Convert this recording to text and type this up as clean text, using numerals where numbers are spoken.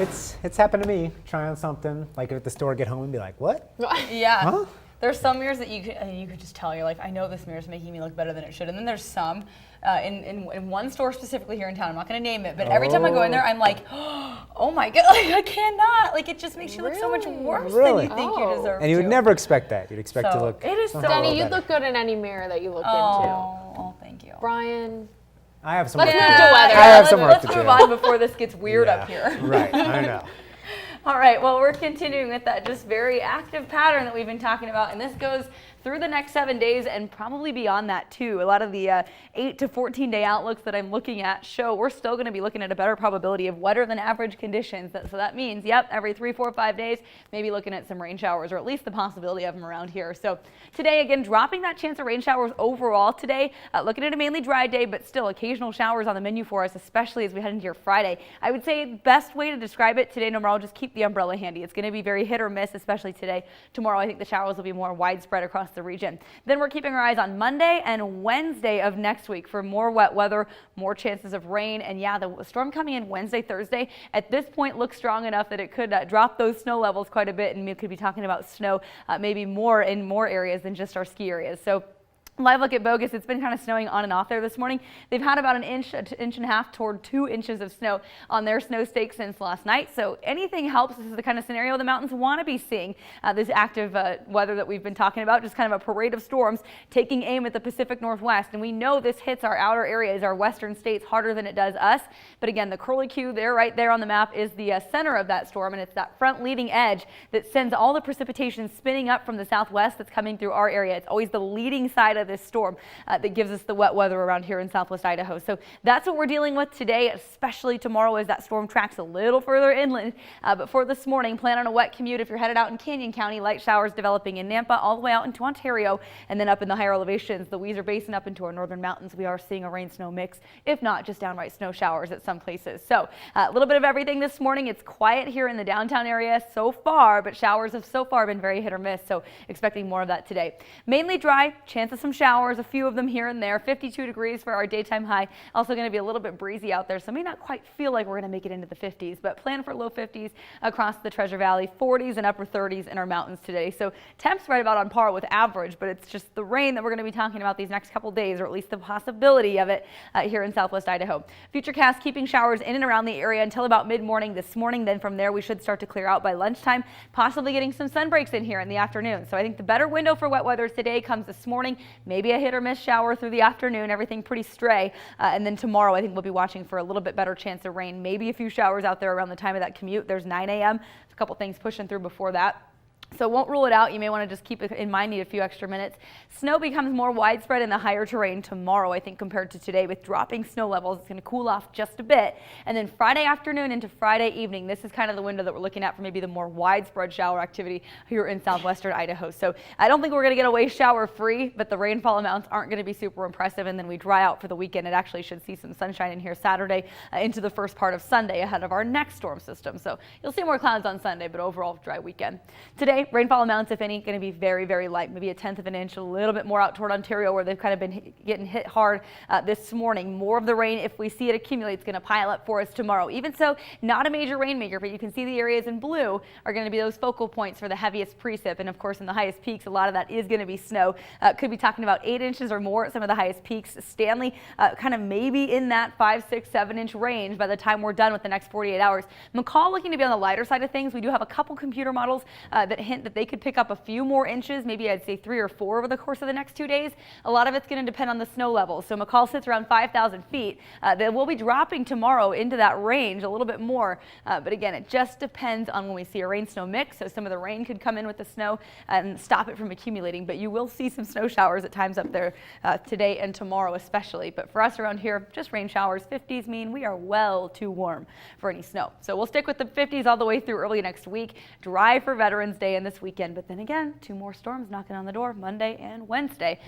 It's happened to me. Try on something, like at the store, get home and be like, what? Yeah. Huh? There's some mirrors that you could just tell, you're like, I know this mirror is making me look better than it should. And then there's some, in one store specifically here in town, I'm not going to name it, but every time I go in there, I'm like, oh my God, like I cannot. Like it just makes you look so much worse than you think you deserve And you would to. never expect that. You'd expect to look. It is so. Denny, you'd look good in any mirror that you look into. Oh, thank you. Brian. I have some. Let's work move to to do. weather. I have some work Let's to do. move on before this gets weird Yeah, up here. Right, I know. All right, well, we're continuing with that just very active pattern that we've been talking about, and this goes through the next 7 days and probably beyond that too. A lot of the 8 to 14 day outlooks that I'm looking at show we're still going to be looking at a better probability of wetter than average conditions. So that means, yep, every 3, 4, 5 days, maybe looking at some rain showers, or at least the possibility of them around here. So today, again, dropping that chance of rain showers overall today, looking at a mainly dry day, but still occasional showers on the menu for us, especially as we head into your Friday. I would say best way to describe it today, tomorrow, just keep the umbrella handy. It's going to be very hit or miss, especially today. Tomorrow, I think the showers will be more widespread across the region. Then we're keeping our eyes on Monday and Wednesday of next week for more wet weather, more chances of rain. And yeah, the storm coming in Wednesday, Thursday, at this point looks strong enough that it could drop those snow levels quite a bit. And we could be talking about snow maybe more in more areas than just our ski areas. So live look at Bogus. It's been kind of snowing on and off there this morning. They've had about an inch and a half toward 2 inches of snow on their snow stake since last night. So anything helps. This is the kind of scenario the mountains want to be seeing. This active weather that we've been talking about, just kind of a parade of storms taking aim at the Pacific Northwest. And we know this hits our outer areas, our western states, harder than it does us. But again, the curlicue there, right there on the map, is the center of that storm. And it's that front leading edge that sends all the precipitation spinning up from the southwest that's coming through our area. It's always the leading side of this storm that gives us the wet weather around here in southwest Idaho. So that's what we're dealing with today, especially tomorrow as that storm tracks a little further inland. But for this morning, plan on a wet commute if you're headed out in Canyon County. Light showers developing in Nampa all the way out into Ontario, and then up in the higher elevations, the Weiser Basin up into our northern mountains, we are seeing a rain-snow mix, if not just downright snow showers at some places. So a little bit of everything this morning. It's quiet here in the downtown area so far, but showers have so far been very hit or miss, so expecting more of that today. Mainly dry, chance of some showers, a few of them here and there. 52 degrees for our daytime high. Also going to be a little bit breezy out there, so may not quite feel like we're going to make it into the 50s, but plan for low 50s across the Treasure Valley, 40s and upper 30s in our mountains today. So temps right about on par with average, but it's just the rain that we're going to be talking about these next couple days, or at least the possibility of it here in southwest Idaho. Futurecast keeping showers in and around the area until about mid-morning this morning. Then from there we should start to clear out by lunchtime, possibly getting some sun breaks in here in the afternoon. So I think the better window for wet weather today comes this morning, maybe a hit or miss shower through the afternoon, everything pretty stray. And then tomorrow, I think we'll be watching for a little bit better chance of rain, maybe a few showers out there around the time of that commute. There's 9 a.m. A couple things pushing through before that. So won't rule it out. You may want to just keep it in mind, need a few extra minutes. Snow becomes more widespread in the higher terrain tomorrow, I think, compared to today. With dropping snow levels, it's going to cool off just a bit. And then Friday afternoon into Friday evening, this is kind of the window that we're looking at for maybe the more widespread shower activity here in southwestern Idaho. So I don't think we're going to get away shower free, but the rainfall amounts aren't going to be super impressive. And then we dry out for the weekend. It actually should see some sunshine in here Saturday into the first part of Sunday ahead of our next storm system. So you'll see more clouds on Sunday, but overall dry weekend. Today, rainfall amounts, if any, going to be very, very light, maybe 1/10 of an inch, a little bit more out toward Ontario where they've kind of been getting hit hard this morning. More of the rain, if we see it accumulate, it's going to pile up for us tomorrow. Even so, not a major rainmaker, but you can see the areas in blue are going to be those focal points for the heaviest precip. And of course, in the highest peaks, a lot of that is going to be snow. Could be talking about 8 inches or more at some of the highest peaks. Stanley kind of maybe in that 5, 6, 7 inch range by the time we're done with the next 48 hours. McCall looking to be on the lighter side of things. We do have a couple computer models that hint that they could pick up a few more inches, maybe I'd say 3 or 4 over the course of the next 2 days. A lot of it's going to depend on the snow levels. So McCall sits around 5,000 feet. They will be dropping tomorrow into that range a little bit more. But again, it just depends on when we see a rain-snow mix. So some of the rain could come in with the snow and stop it from accumulating. But you will see some snow showers at times up there today and tomorrow especially. But for us around here, just rain showers. 50s mean we are well too warm for any snow. So we'll stick with the 50s all the way through early next week. Dry for Veterans Day and this weekend. But then again, 2 more storms knocking on the door Monday and Wednesday.